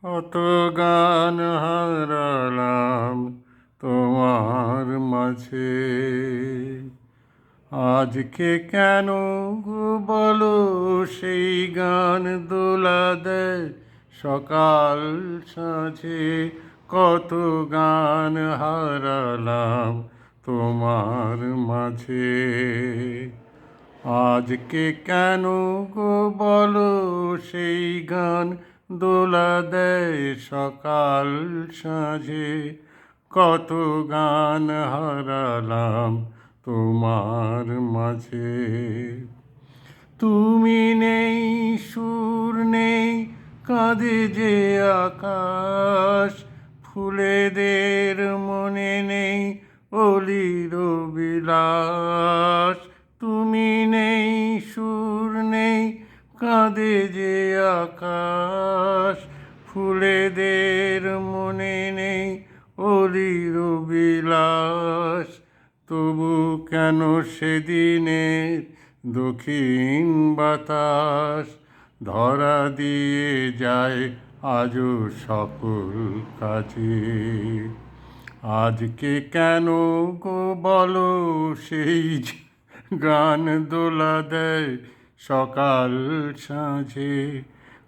কত গান হারালাম তোমার মাঝে, আজকে কেন গো বলো সেই গান দোলা দেয় সকাল সাঁঝে। কত গান হারালাম তোমার মাঝে, আজকে কেন গো বলো সেই গান দোলা দেয় সকাল সাঁঝে। কত গান হারালাম তোমার মাঝে। তুমি নেই, সুর নেই, কাঁদে যে আকাশ, ফুলেদের মনে নেই অলির বিলাস। তুমি নেই, সুর নেই, কাঁদে যে আকাশ, ফুলেদের মনে নেই অলির বিলাস। তবু কেন সেদিনের দক্ষিণ বাতাস ধরা দিয়ে যায় আজও সকল কাজে। আজকে কেন গো বলো সেই গান দোলা দেয় সকাল সাঁঝে।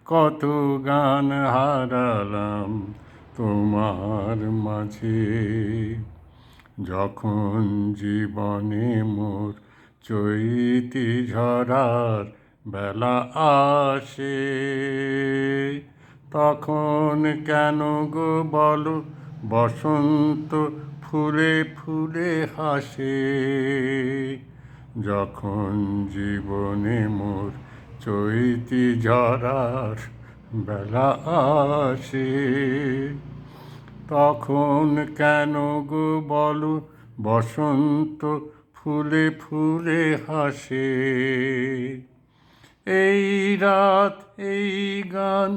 কত গান হারালাম তোমার মাঝে। যখন জীবনে মোর চৈতি ঝরার বেলা আসে, তখন কেন গো বলো বসন্ত ফুলে ফুলে হাসে। যখন জীবনে মোর চৈতি ঝরার বেলা আসে, তখন কেন গো বলো বসন্ত ফুলে ফুলে হাসে। এই রাত, এই গান,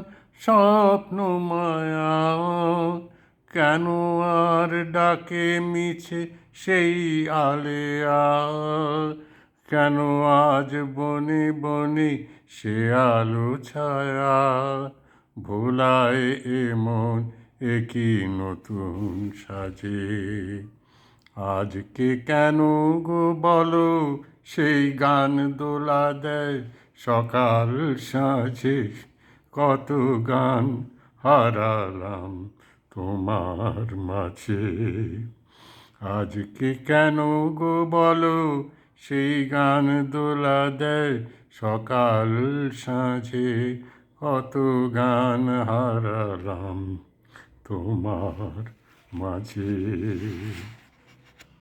স্বপ্ন মায়া, কেন আর ডাকে মিছে সেই আলেয়া। কেন আজ বনে বনে সে আলো ছায়া, ভোলায় এমন একই নতুন সাজে। আজকে কেন গো বলো সেই গান দোলা দেয় সকাল সাঁঝে। কত গান হারালাম তোমার মাঝে। আজকে কেন গো বলো সেই গান দোলা দেয় সকাল সাঁঝে। কত গান হারালাম তোমার মাঝে।